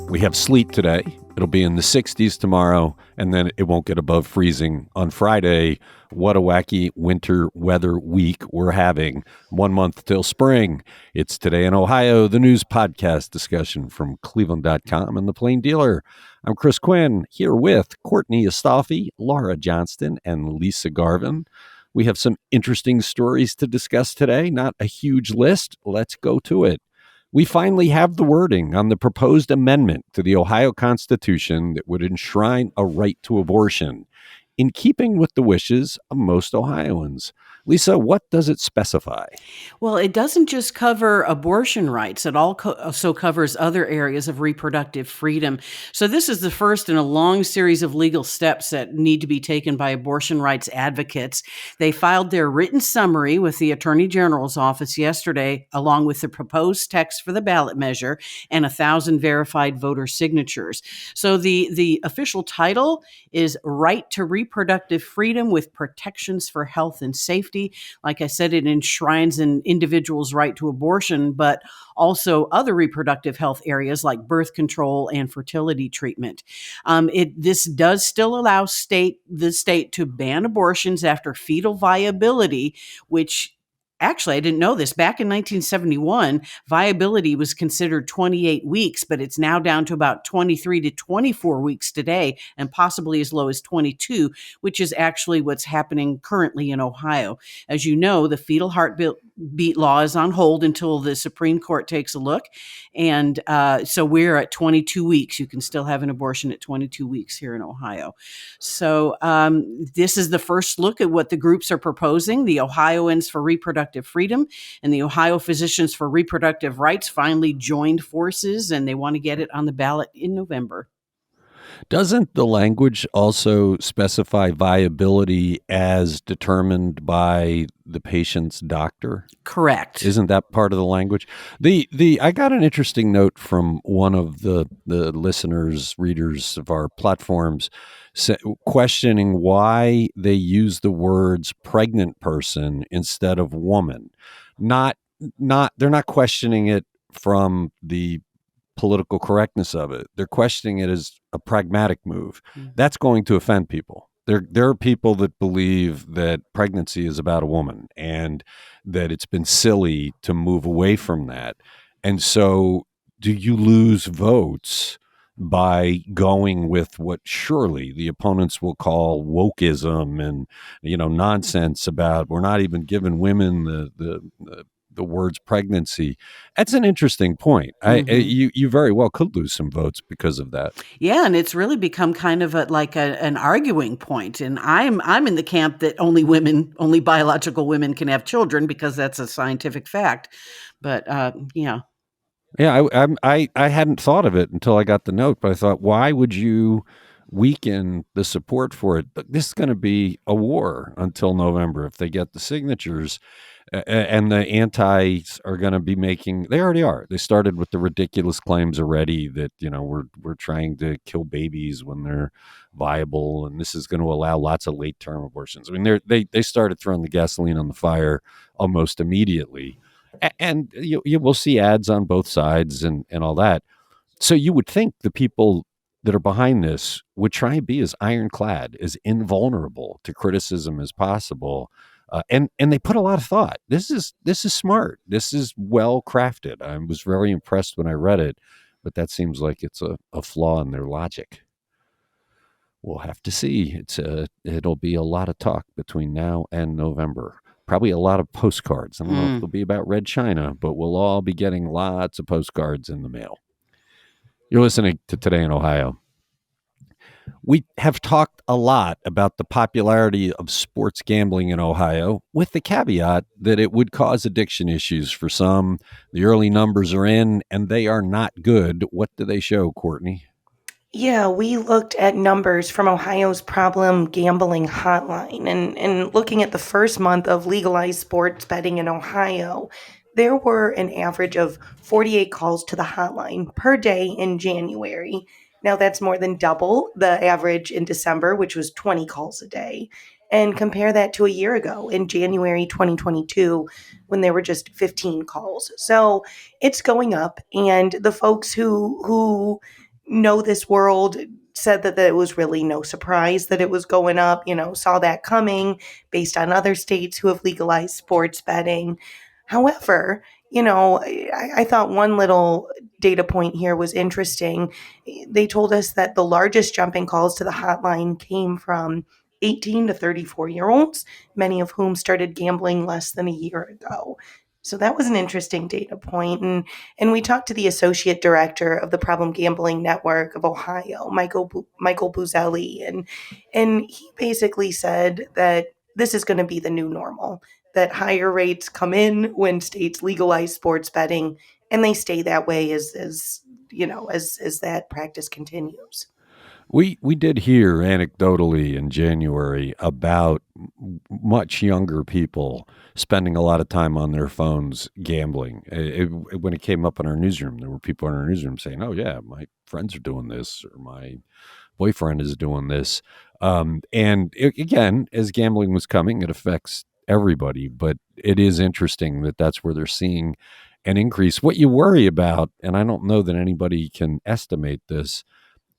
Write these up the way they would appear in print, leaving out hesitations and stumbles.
We have sleet today. It'll be in the 60s tomorrow, and then it won't get above freezing on Friday. What a wacky winter weather week we're having. 1 month till spring. It's Today in Ohio, the news podcast discussion from cleveland.com and the Plain Dealer. I'm Chris Quinn, here with Courtney Astolfi, Laura Johnston, and Lisa Garvin. We have some interesting stories to discuss today. Not a huge list. Let's go to it. We finally have the wording on the proposed amendment to the Ohio Constitution that would enshrine a right to abortion, in keeping with the wishes of most Ohioans. Lisa, what does it specify? Well, it doesn't just cover abortion rights. It also covers other areas of reproductive freedom. So this is the first in a long series of legal steps that need to be taken by abortion rights advocates. They filed their written summary with the Attorney General's office yesterday, along with the proposed text for the ballot measure and 1,000 verified voter signatures. So the official title is Right to Reproductive Freedom with Protections for Health and Safety. Like I said, it enshrines an individual's right to abortion, but also other reproductive health areas like birth control and fertility treatment. This does still allow the state to ban abortions after fetal viability, which actually, I didn't know this. Back in 1971, viability was considered 28 weeks, but it's now down to about 23 to 24 weeks today, and possibly as low as 22, which is actually what's happening currently in Ohio. As you know, the fetal heartbeat law is on hold until the Supreme Court takes a look. And so we're at 22 weeks. You can still have an abortion at 22 weeks here in Ohio. So this is the first look at what the groups are proposing. The Ohioans for Reproductive Freedom and the Ohio Physicians for Reproductive Rights finally joined forces, and they want to get it on the ballot in November. Doesn't the language also specify viability as determined by the patient's doctor? Correct. Isn't that part of the language? I got an interesting note from one of the listeners, readers of our platforms, questioning why they use the words pregnant person instead of woman. They're not questioning it from the political correctness of it. They're questioning it as a pragmatic move. Mm-hmm. That's going to offend people. There are people that believe that pregnancy is about a woman and that it's been silly to move away from that. And so do you lose votes by going with what surely the opponents will call wokeism and, nonsense about we're not even giving women the words pregnancy? That's an interesting point. Mm-hmm. You very well could lose some votes because of that. Yeah, and it's really become kind of an arguing point. And I'm in the camp that only biological women can have children because that's a scientific fact. But yeah. Yeah, I hadn't thought of it until I got the note, but I thought, why would you weaken the support for it? This is going to be a war until November if they get the signatures. And the antis are going to be they already are. They started with the ridiculous claims already that, we're trying to kill babies when they're viable, and this is going to allow lots of late-term abortions. I mean, they started throwing the gasoline on the fire almost immediately. And you will see ads on both sides and all that. So you would think the people that are behind this would try and be as ironclad, as invulnerable to criticism as possible. And they put a lot of thought. This is smart. This is well crafted. I was very impressed when I read it, but that seems like it's a flaw in their logic. We'll have to see. It'll be a lot of talk between now and November. Probably a lot of postcards. I don't know if it'll be about Red China, but we'll all be getting lots of postcards in the mail. You're listening to Today in Ohio. We have talked a lot about the popularity of sports gambling in Ohio, with the caveat that it would cause addiction issues for some. The early numbers are in, and they are not good. What do they show, Courtney? Yeah, we looked at numbers from Ohio's problem gambling hotline, and looking at the first month of legalized sports betting in Ohio, there were an average of 48 calls to the hotline per day in January. Now that's more than double the average in December, which was 20 calls a day. And compare that to a year ago in January 2022, when there were just 15 calls. So it's going up, and the folks who know this world said that it was really no surprise that it was going up, saw that coming based on other states who have legalized sports betting. However, I thought one little data point here was interesting. They told us that the largest jumping calls to the hotline came from 18 to 34-year-olds, many of whom started gambling less than a year ago. So that was an interesting data point. And we talked to the associate director of the Problem Gambling Network of Ohio, Michael Buzelli, and he basically said that this is going to be the new normal, that higher rates come in when states legalize sports betting, and they stay that way as that practice continues. We did hear anecdotally in January about much younger people spending a lot of time on their phones gambling. When it came up in our newsroom, there were people in our newsroom saying, "Oh yeah, my friends are doing this, or my boyfriend is doing this." Again, as gambling was coming, it affects everybody, but it is interesting that that's where they're seeing an increase. What you worry about, and I don't know that anybody can estimate this,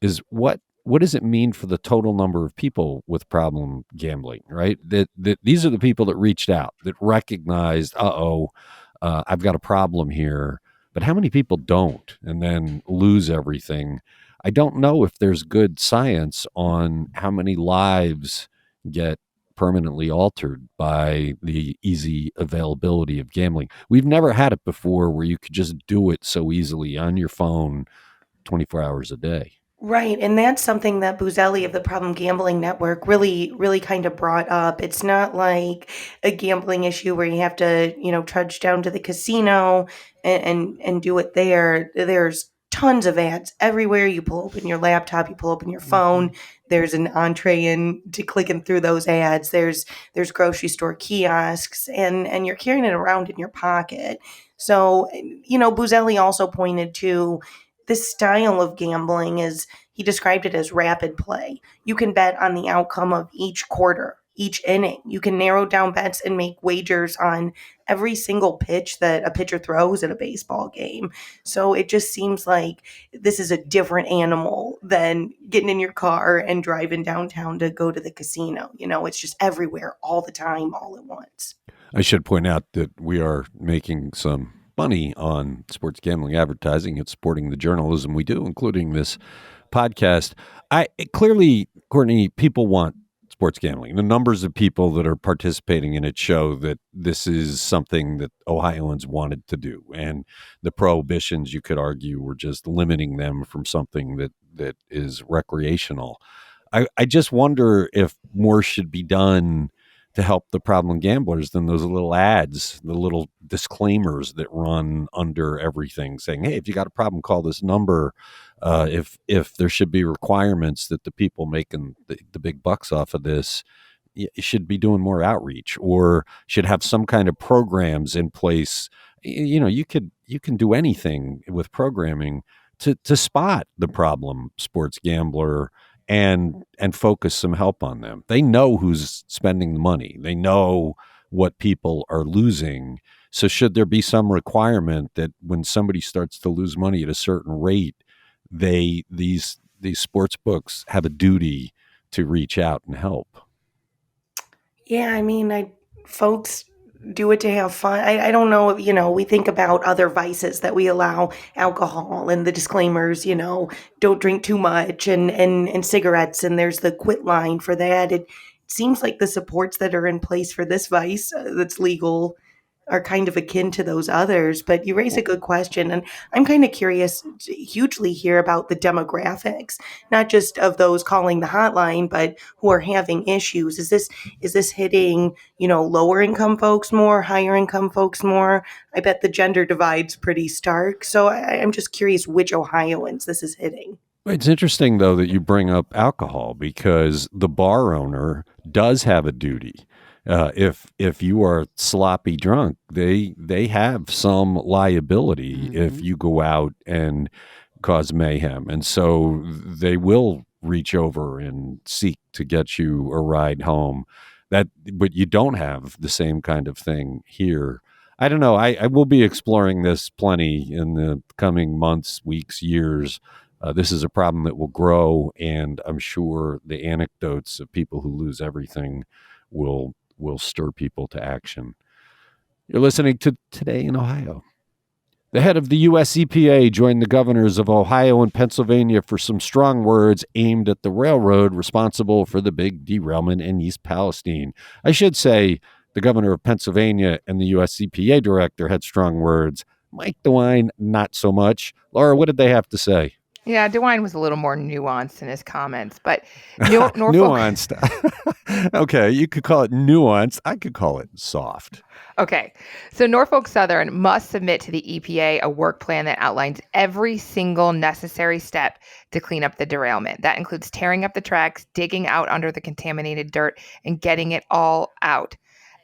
is what does it mean for the total number of people with problem gambling, right? That these are the people that reached out, that recognized, I've got a problem here. But how many people don't and then lose everything? I don't know if there's good science on how many lives get permanently altered by the easy availability of gambling. We've never had it before where you could just do it so easily on your phone 24 hours a day. Right. And that's something that Buzelli of the Problem Gambling Network really, really kind of brought up. It's not like a gambling issue where you have to, trudge down to the casino and do it there. There's tons of ads everywhere. You pull open your laptop, you pull open your phone. There's an entree into clicking through those ads. There's grocery store kiosks, and you're carrying it around in your pocket. So, Buzelli also pointed to this style of gambling is, he described it as rapid play. You can bet on the outcome of each quarter, each inning. You can narrow down bets and make wagers on every single pitch that a pitcher throws in a baseball game. So it just seems like this is a different animal than getting in your car and driving downtown to go to the casino. It's just everywhere all the time, all at once. I should point out that we are making some money on sports gambling advertising. It's supporting the journalism we do, including this podcast. Clearly, Courtney, people want sports gambling. The numbers of people that are participating in it show that this is something that Ohioans wanted to do. And the prohibitions, you could argue, were just limiting them from something that is recreational. I just wonder if more should be done to help the problem gamblers than those little ads, the little disclaimers that run under everything saying, hey, if you got a problem, call this number. If there should be requirements that the people making the big bucks off of this should be doing more outreach, or should have some kind of programs in place. You can do anything with programming to spot the problem sports gambler and focus some help on them. They know who's spending the money. They know what people are losing. So should there be some requirement that when somebody starts to lose money at a certain rate, these sports books have a duty to reach out and help? Yeah, I mean, folks do it to have fun. I don't know, we think about other vices that we allow, alcohol and the disclaimers, don't drink too much, and cigarettes, and there's the quit line for that. It seems like the supports that are in place for this vice that's legal are kind of akin to those others. But you raise a good question, and I'm kind of curious to hugely hear about the demographics, not just of those calling the hotline, but who are having issues. Is this hitting, lower income folks more, higher income folks more? I bet the gender divide's pretty stark. So I'm just curious which Ohioans this is hitting. It's interesting, though, that you bring up alcohol, because the bar owner does have a duty. If you are sloppy drunk, they have some liability if you go out and cause mayhem, and so they will reach over and seek to get you a ride home. But you don't have the same kind of thing here. I don't know. I will be exploring this plenty in the coming months, weeks, years. This is a problem that will grow, and I'm sure the anecdotes of people who lose everything will stir people to action. You're listening to Today in Ohio. The head of the U.S. EPA joined the governors of Ohio and Pennsylvania for some strong words aimed at the railroad responsible for the big derailment in East Palestine. I should say the governor of Pennsylvania and the U.S. EPA director had strong words. Mike DeWine, not so much. Laura, what did they have to say? Yeah, DeWine was a little more nuanced in his comments, but Norfolk... Nuanced. Okay, you could call it nuanced. I could call it soft. Okay, so Norfolk Southern must submit to the EPA a work plan that outlines every single necessary step to clean up the derailment. That includes tearing up the tracks, digging out under the contaminated dirt, and getting it all out.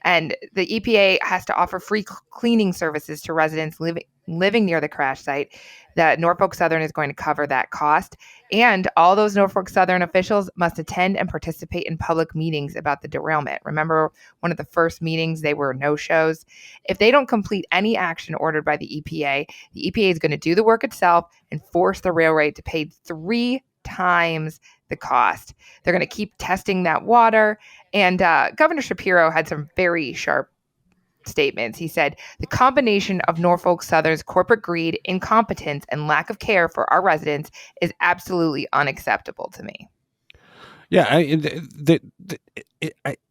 And the EPA has to offer free cleaning services to residents living near the crash site. That Norfolk Southern is going to cover that cost. And all those Norfolk Southern officials must attend and participate in public meetings about the derailment. Remember, one of the first meetings, they were no-shows. If they don't complete any action ordered by the EPA is going to do the work itself and force the railroad to pay 3 times the cost. They're going to keep testing that water. And Governor Shapiro had some very sharp statements. He said, the combination of Norfolk Southern's corporate greed, incompetence, and lack of care for our residents is absolutely unacceptable to me. Yeah,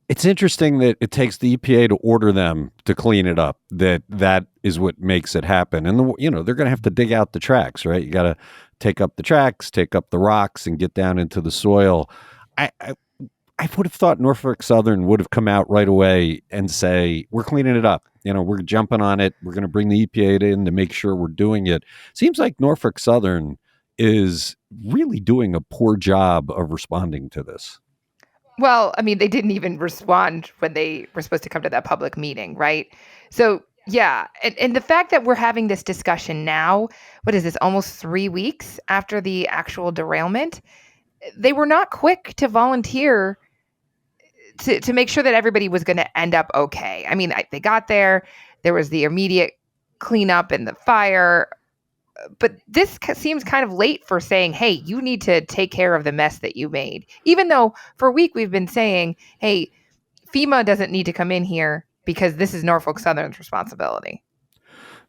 it's interesting that it takes the EPA to order them to clean it up. That is what makes it happen. And they're going to have to dig out the tracks, right? You got to take up the tracks, take up the rocks, and get down into the soil. I would have thought Norfolk Southern would have come out right away and say, we're cleaning it up. We're jumping on it. We're going to bring the EPA in to make sure we're doing it. Seems like Norfolk Southern is really doing a poor job of responding to this. Well, I mean, they didn't even respond when they were supposed to come to that public meeting, right? So, yeah. And the fact that we're having this discussion now, what is this, almost 3 weeks after the actual derailment, they were not quick to volunteer to make sure that everybody was going to end up okay. I mean, they got there. There was the immediate cleanup and the fire. But this seems kind of late for saying, hey, you need to take care of the mess that you made. Even though for a week we've been saying, hey, FEMA doesn't need to come in here because this is Norfolk Southern's responsibility.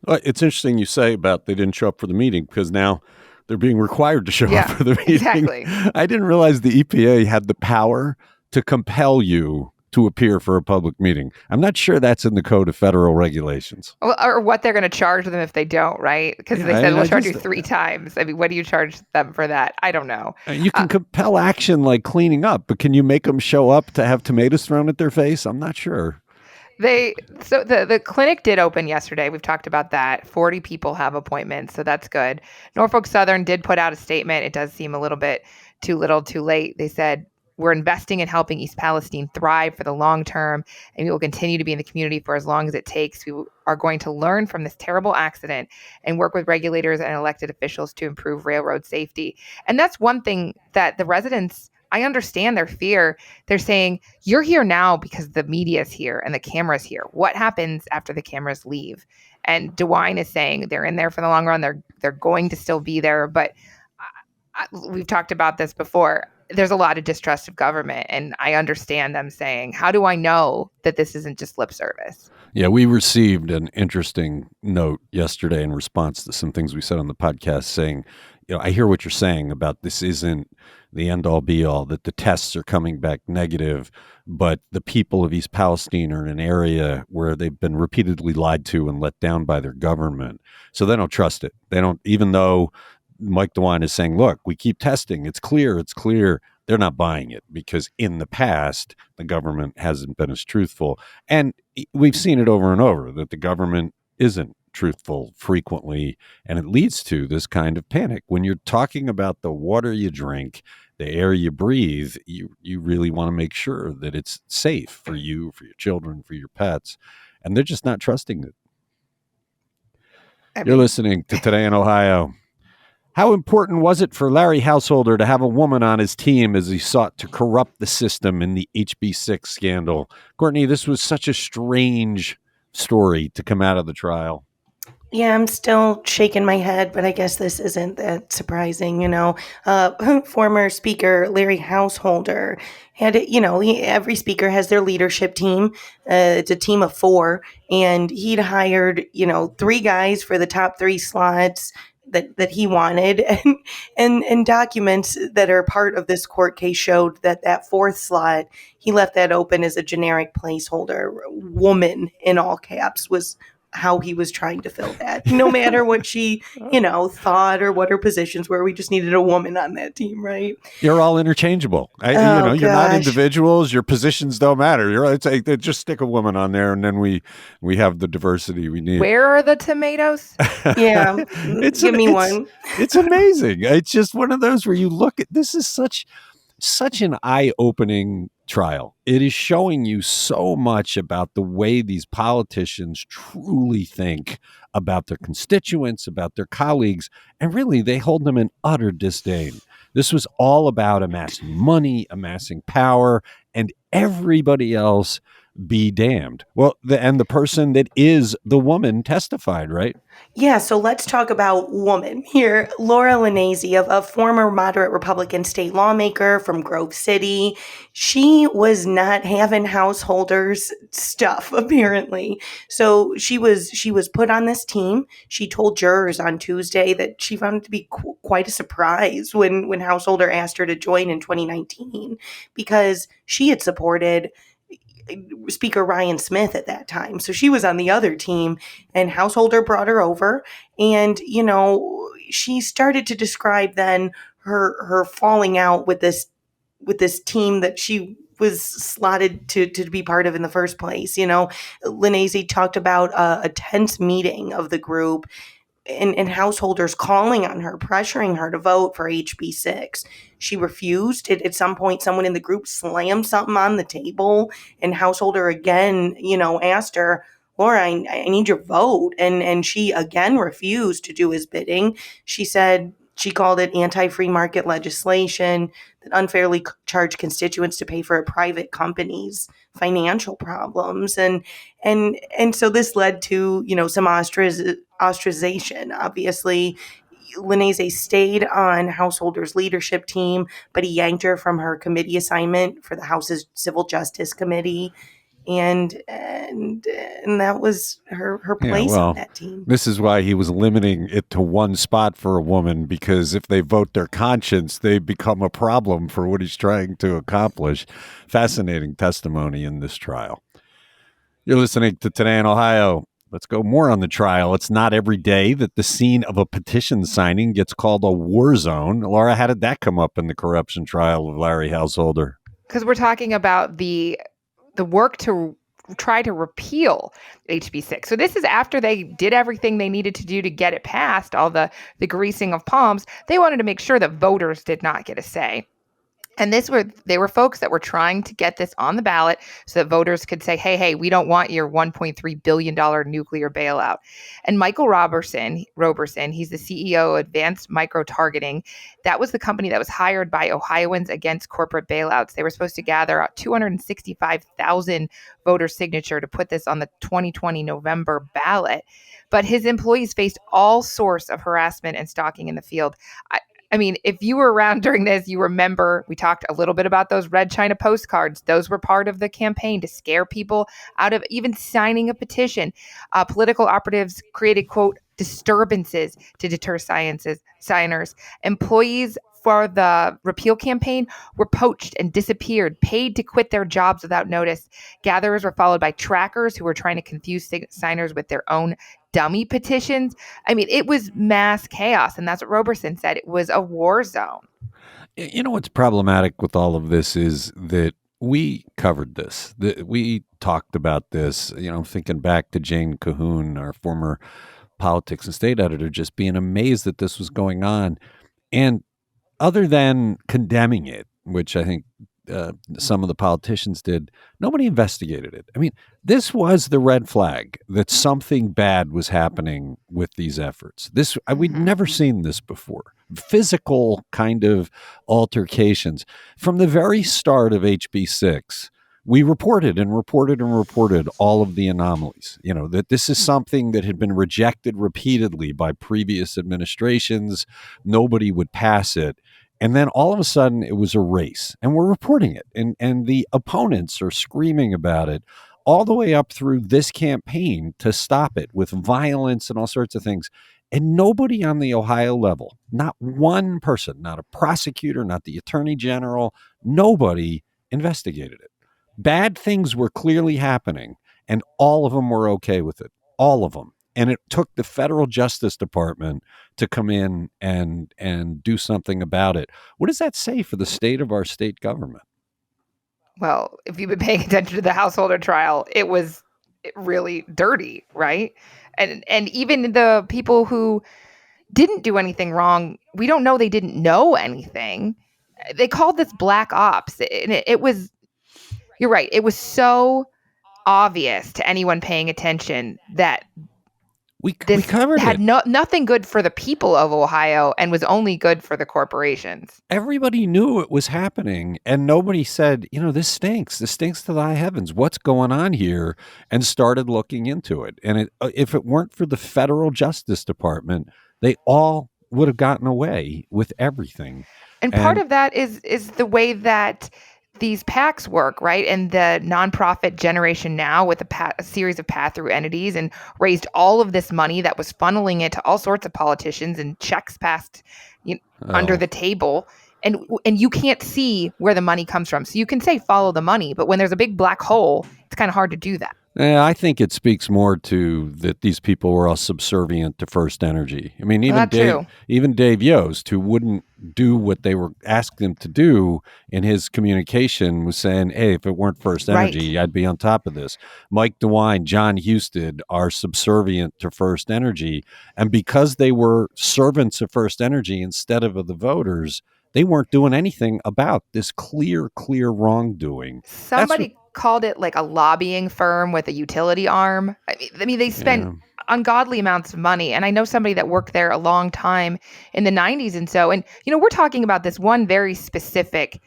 Well, it's interesting you say about they didn't show up for the meeting because now they're being required to show up for the meeting. Exactly. I didn't realize the EPA had the power to compel you to appear for a public meeting. I'm not sure that's in the Code of Federal Regulations. Well, or what they're going to charge them if they don't, right? Because they said, we'll charge you 3 times. I mean, what do you charge them for that? I don't know. You can compel action like cleaning up, but can you make them show up to have tomatoes thrown at their face? I'm not sure. The clinic did open yesterday. We've talked about that. 40 people have appointments, so that's good. Norfolk Southern did put out a statement. It does seem a little bit too little, too late. They said, we're investing in helping East Palestine thrive for the long term, and we will continue to be in the community for as long as it takes. We are going to learn from this terrible accident and work with regulators and elected officials to improve railroad safety. And that's one thing that the residents, I understand their fear. They're saying, you're here now because the media is here and the camera's here. What happens after the cameras leave? And DeWine is saying they're in there for the long run. They're going to still be there. But we've talked about this before. There's a lot of distrust of government, and I understand them saying, how do I know that this isn't just lip service? Yeah, we received an interesting note yesterday in response to some things we said on the podcast saying, I hear what you're saying about this isn't the end all be all, that the tests are coming back negative, but the people of East Palestine are in an area where they've been repeatedly lied to and let down by their government. So they don't trust it. They don't, even though Mike DeWine is saying, look, we keep testing. It's clear. They're not buying it because in the past, the government hasn't been as truthful. And we've seen it over and over that the government isn't truthful frequently. And it leads to this kind of panic. When you're talking about the water you drink, the air you breathe, you really want to make sure that it's safe for you, for your children, for your pets. And they're just not trusting it. You're listening to Today in Ohio. How important was it for Larry Householder to have a woman on his team as he sought to corrupt the system in the HB6 scandal? Courtney, this was such a strange story to come out of the trial. Yeah, I'm still shaking my head, but I guess this isn't that surprising. Former Speaker Larry Householder had, every speaker has their leadership team. It's a team of 4, and he'd hired, 3 guys for the top 3 slots that he wanted, and documents that are part of this court case showed that 4th slot, he left that open as a generic placeholder. Woman in all caps was how he was trying to fill that. No matter what she, thought or what her positions were, we just needed a woman on that team, right? You're all interchangeable. You're not individuals. Your positions don't matter. It's like, just stick a woman on there, and then we have the diversity we need. Where are the tomatoes? Yeah, give me one. It's amazing. It's just one of those where you look at this is such an eye-opening trial. It is showing you so much about the way these politicians truly think about their constituents, about their colleagues, and really they hold them in utter disdain. This was all about amassing money, amassing power, and everybody else be damned. Well, and the person that is the woman testified, right? Yeah, so let's talk about woman here. Laura Linnazy, a former moderate Republican state lawmaker from Grove City. She was not having Householder's stuff, apparently. So she was put on this team. She told jurors on Tuesday that she found it to be quite a surprise when Householder asked her to join in 2019, because she had supported Speaker Ryan Smith at that time. So she was on the other team, and Householder brought her over, and she started to describe then her falling out with this team that she was slotted to be part of in the first place. Linnazy talked about a tense meeting of the group, and Householders calling on her, pressuring her to vote for HB 6. She refused. At some point, someone in the group slammed something on the table, and Householder again, asked her, Laura, I need your vote. And she again refused to do his bidding. She said she called it anti-free market legislation that unfairly charged constituents to pay for a private company's financial problems. And so this led to, some ostracization. Obviously, Linnazy stayed on Householder's leadership team, but he yanked her from her committee assignment for the House's Civil Justice Committee. And that was her place on that team. This is why he was limiting it to one spot for a woman, because if they vote their conscience, they become a problem for what he's trying to accomplish. Fascinating testimony in this trial. You're listening to Today in Ohio. Let's go more on the trial. It's not every day that the scene of a petition signing gets called a war zone. Laura, how did that come up in the corruption trial of Larry Householder? Because we're talking about the work to try to repeal HB 6. So this is after they did everything they needed to do to get it passed, all the greasing of palms. They wanted to make sure that voters did not get a say. And they were folks that were trying to get this on the ballot so that voters could say, hey, we don't want your $1.3 billion nuclear bailout. And Michael Roberson, he's the CEO of Advanced Micro Targeting. That was the company that was hired by Ohioans Against Corporate Bailouts. They were supposed to gather 265,000 voter signature to put this on the 2020 November ballot. But his employees faced all sorts of harassment and stalking in the field. I mean, if you were around during this, you remember we talked a little bit about those red China postcards. Those were part of the campaign to scare people out of even signing a petition. Political operatives created, quote, disturbances to deter signers. Employees for the repeal campaign were poached and disappeared, paid to quit their jobs without notice. Gatherers were followed by trackers who were trying to confuse signers with their own dummy petitions. I mean, it was mass chaos, and that's what Roberson said. It was a war zone. You know what's problematic with all of this is that we covered this. We talked about this, thinking back to Jane Cahoon, our former politics and state editor, just being amazed that this was going on. And other than condemning it, which I think some of the politicians did, nobody investigated it. I mean, this was the red flag that something bad was happening with these efforts. We'd never seen this before. Physical kind of altercations. From the very start of HB 6, we reported and reported and reported all of the anomalies, that this is something that had been rejected repeatedly by previous administrations. Nobody would pass it. And then all of a sudden it was a race, and we're reporting it. And the opponents are screaming about it all the way up through this campaign to stop it with violence and all sorts of things. And nobody on the Ohio level, not one person, not a prosecutor, not the attorney general, nobody investigated it. Bad things were clearly happening, and all of them were okay with it. All of them. And it took the federal Justice Department to come in and do something about it. What does that say for the state of our state government? Well, if you've been paying attention to the Householder trial, it was really dirty, right? And even the people who didn't do anything wrong, we don't know they didn't know anything. They called this black ops. And it was, you're right, it was so obvious to anyone paying attention that we covered had it. Nothing good for the people of Ohio and was only good for the corporations. Everybody knew it was happening, and nobody said, this stinks. This stinks to the high heavens. What's going on here? And started looking into it. And if it weren't for the federal Justice Department, they all would have gotten away with everything. And part of that is the way that these PACs work, right? And the nonprofit Generation Now with a series of pass-through entities, and raised all of this money that was funneling it to all sorts of politicians and checks passed under the table. And you can't see where the money comes from. So you can say follow the money, but when there's a big black hole, it's kind of hard to do that. I think it speaks more to that these people were all subservient to First Energy. I mean, even Dave Yost, who wouldn't do what they were asking him to do in his communication, was saying, hey, if it weren't First Energy, I'd be on top of this. Mike DeWine, John Husted are subservient to First Energy. And because they were servants of First Energy instead of the voters, they weren't doing anything about this clear wrongdoing. Somebody called it like a lobbying firm with a utility arm. I mean, they spent ungodly amounts of money. And I know somebody that worked there a long time in the 90s. And so, we're talking about this one very specific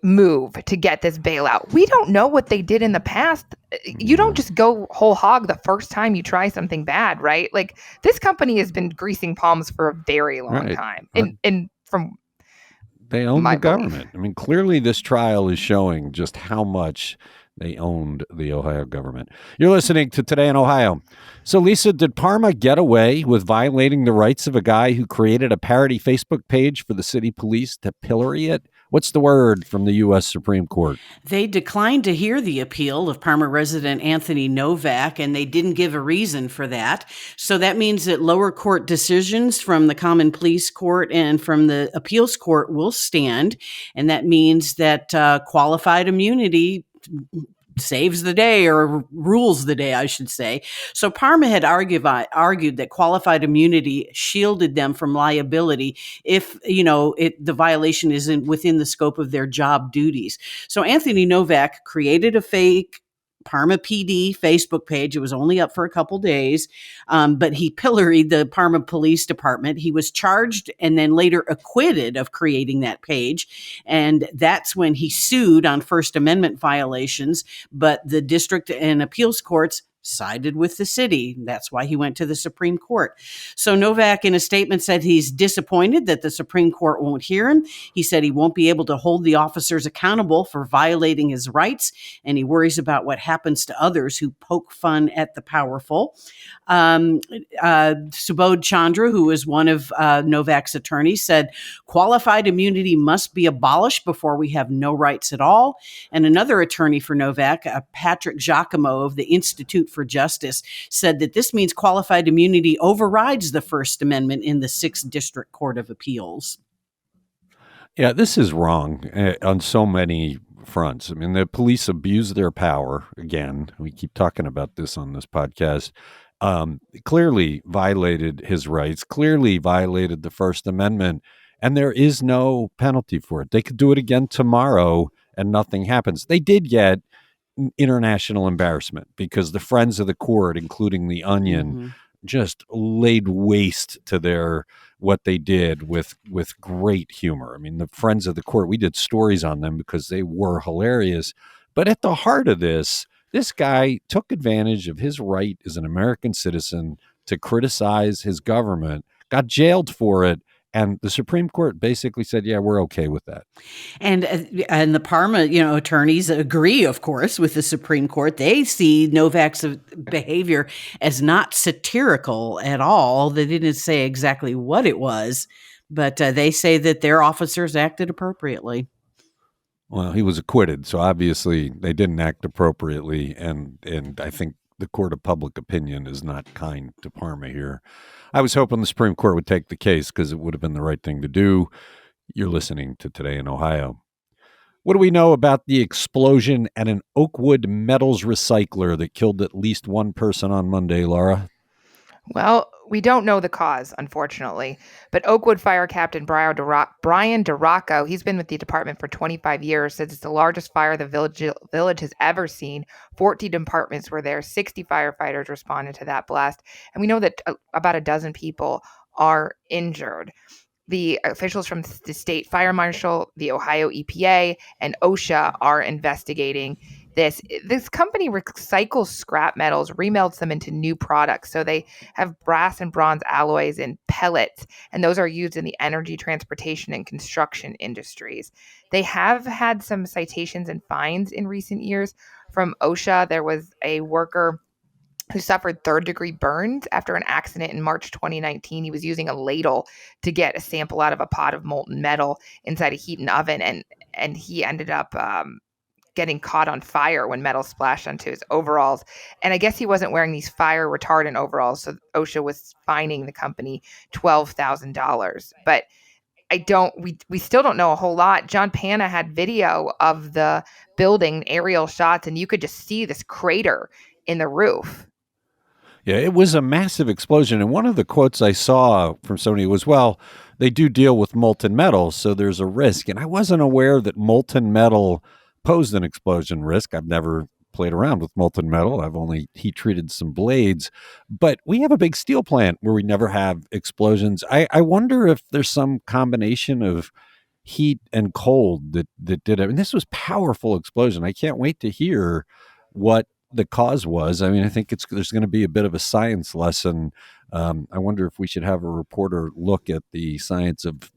move to get this bailout. We don't know what they did in the past. You don't just go whole hog the first time you try something bad, right? Like, this company has been greasing palms for a very long time. And from they own the government. I mean, clearly this trial is showing just how much they owned the Ohio government. You're listening to Today in Ohio. So, Lisa, did Parma get away with violating the rights of a guy who created a parody Facebook page for the city police to pillory it? What's the word from the U.S. Supreme Court? They declined to hear the appeal of Parma resident Anthony Novak, and they didn't give a reason for that. So that means that lower court decisions from the Common Pleas Court and from the Appeals Court will stand. And that means that qualified immunity saves the day, or rules the day, I should say. So Parma had argued that qualified immunity shielded them from liability if, the violation isn't within the scope of their job duties. So Anthony Novak created a fake Parma PD Facebook page. It was only up for a couple days, but he pilloried the Parma Police Department. He was charged and then later acquitted of creating that page. And that's when he sued on First Amendment violations. But the district and appeals courts sided with the city. That's why he went to the Supreme Court. So Novak, in a statement, said he's disappointed that the Supreme Court won't hear him. He said he won't be able to hold the officers accountable for violating his rights, and he worries about what happens to others who poke fun at the powerful. Subodh Chandra, who is one of Novak's attorneys, said qualified immunity must be abolished before we have no rights at all. And another attorney for Novak, Patrick Giacomo of the Institute for Justice, said that this means qualified immunity overrides the First Amendment in the 6th District Court of Appeals. Yeah, this is wrong on so many fronts. I mean, the police abuse their power. Again, we keep talking about this on this podcast. Clearly violated his rights, clearly violated the First Amendment, and there is no penalty for it. They could do it again tomorrow and nothing happens. They did get international embarrassment because the friends of the court, including the Onion, just laid waste to what they did with great humor. I mean, the friends of the court, we did stories on them because they were hilarious. But at the heart of this guy took advantage of his right as an American citizen to criticize his government, got jailed for it, and the Supreme Court basically said, yeah, we're okay with that. And the Parma, attorneys agree, of course, with the Supreme Court. They see Novak's behavior as not satirical at all. They didn't say exactly what it was, but they say that their officers acted appropriately. Well, he was acquitted, so obviously they didn't act appropriately, and I think the court of public opinion is not kind to Parma here. I was hoping the Supreme Court would take the case because it would have been the right thing to do. You're listening to Today in Ohio. What do we know about the explosion at an Oakwood metals recycler that killed at least one person on Monday, Laura? Well, we don't know the cause, unfortunately, but Oakwood Fire Captain Brian DeRocco, he's been with the department for 25 years, says it's the largest fire the village has ever seen. 14 departments were there, 60 firefighters responded to that blast, and we know that about a dozen people are injured. The officials from the state fire marshal, the Ohio EPA, and OSHA are investigating this. This company recycles scrap metals, remelts them into new products. So they have brass and bronze alloys in pellets, and those are used in the energy, transportation, and construction industries. They have had some citations and fines in recent years from OSHA. There was a worker who suffered third-degree burns after an accident in March 2019. He was using a ladle to get a sample out of a pot of molten metal inside a heating oven, and he ended up getting caught on fire when metal splashed onto his overalls. And I guess he wasn't wearing these fire retardant overalls, so OSHA was fining the company $12,000. But we still don't know a whole lot. John Panna had video of the building, aerial shots, and you could just see this crater in the roof. Yeah, it was a massive explosion. And one of the quotes I saw from somebody was, well, they do deal with molten metal, so there's a risk. And I wasn't aware that molten metal posed an explosion risk. I've never played around with molten metal. I've only heat treated some blades. But we have a big steel plant where we never have explosions. I wonder if there's some combination of heat and cold that did it. And this was powerful explosion. I can't wait to hear what the cause was. I mean, I think there's going to be a bit of a science lesson. I wonder if we should have a reporter look at the science of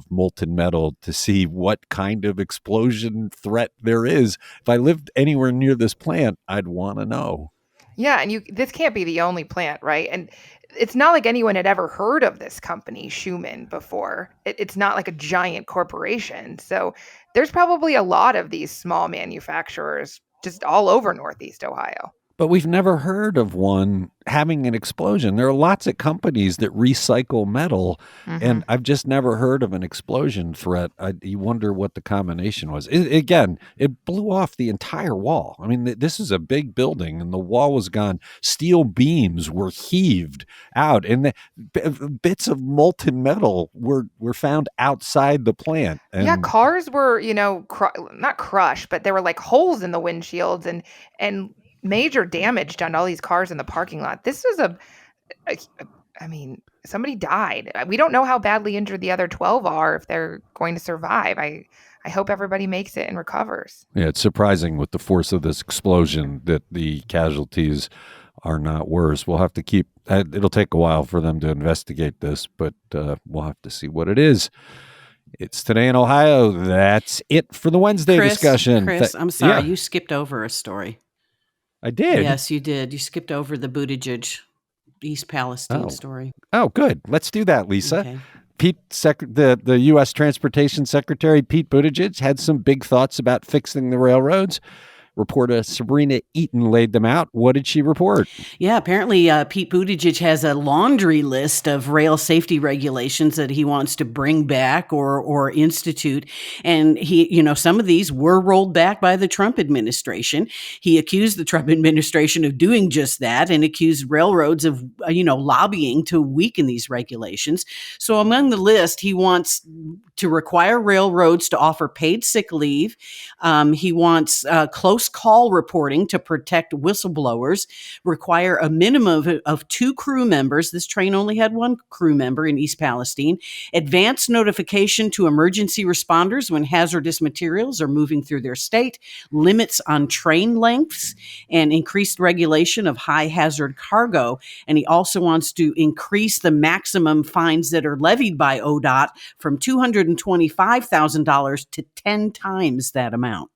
molten metal to see what kind of explosion threat there is. If I lived anywhere near this plant, I'd want to know. Yeah, and this can't be the only plant, right? And it's not like anyone had ever heard of this company, Schumann, before. It's not like a giant corporation. So there's probably a lot of these small manufacturers just all over Northeast Ohio. But we've never heard of one having an explosion. There are lots of companies that recycle metal, and I've just never heard of an explosion threat. You wonder what the combination was. It blew off the entire wall. I mean, this is a big building, and the wall was gone. Steel beams were heaved out, and bits of molten metal were found outside the plant. And yeah, cars were, not crushed, but there were like holes in the windshields and major damage done to all these cars in the parking lot. This was somebody died. We don't know how badly injured the other 12 are, if they're going to survive. I hope everybody makes it and recovers. Yeah, it's surprising with the force of this explosion that the casualties are not worse. We'll have to it'll take a while for them to investigate this, but we'll have to see what it is. It's Today in Ohio. That's it for the Wednesday discussion. Chris, I'm sorry. You skipped over a story. I did. Yes, you did. You skipped over the Budig, East Palestine story. Oh, good. Let's do that, Lisa. Okay. The U.S. Transportation Secretary, Pete Buttigieg, had some big thoughts about fixing the railroads. Reporter Sabrina Eaton laid them out. What did she report? Yeah, apparently Pete Buttigieg has a laundry list of rail safety regulations that he wants to bring back or institute. And some of these were rolled back by the Trump administration. He accused the Trump administration of doing just that and accused railroads of, lobbying to weaken these regulations. So among the list, he wants to require railroads to offer paid sick leave. He wants close close call reporting to protect whistleblowers, require a minimum of 2 crew members. This train only had 1 crew member in East Palestine. Advance notification to emergency responders when hazardous materials are moving through their state. Limits on train lengths and increased regulation of high hazard cargo. And he also wants to increase the maximum fines that are levied by ODOT from $225,000 to 10 times that amount.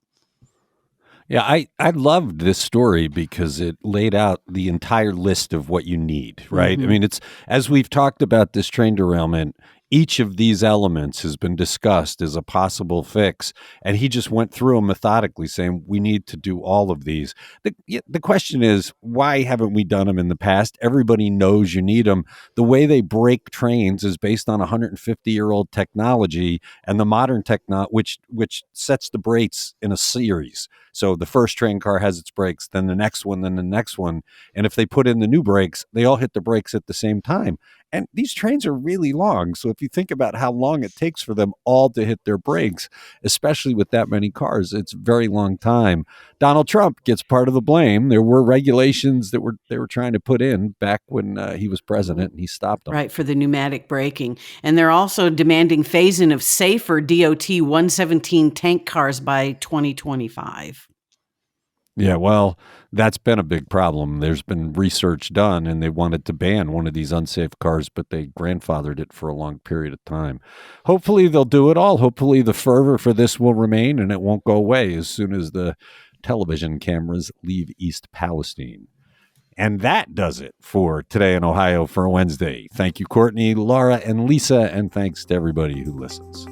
Yeah, I loved this story because it laid out the entire list of what you need, right? I mean, it's, as we've talked about this train derailment, each of these elements has been discussed as a possible fix, and he just went through them methodically, saying we need to do all of these. The question is, why haven't we done them in the past? Everybody knows you need them. The way they break trains is based on 150-year-old technology, and the modern technology, which sets the brakes in a series. So the first train car has its brakes, then the next one, then the next one. And if they put in the new brakes, they all hit the brakes at the same time. And these trains are really long. So if you think about how long it takes for them all to hit their brakes, especially with that many cars, it's a very long time. Donald Trump gets part of the blame. There were regulations that they were trying to put in back when he was president, and he stopped them. Right, for the pneumatic braking. And they're also demanding phase-in of safer DOT 117 tank cars by 2025. Yeah, well, that's been a big problem. There's been research done, and they wanted to ban one of these unsafe cars, but they grandfathered it for a long period of time. Hopefully, they'll do it all. Hopefully, the fervor for this will remain, and it won't go away as soon as the television cameras leave East Palestine. And that does it for Today in Ohio for Wednesday. Thank you, Courtney, Laura, and Lisa, and thanks to everybody who listens.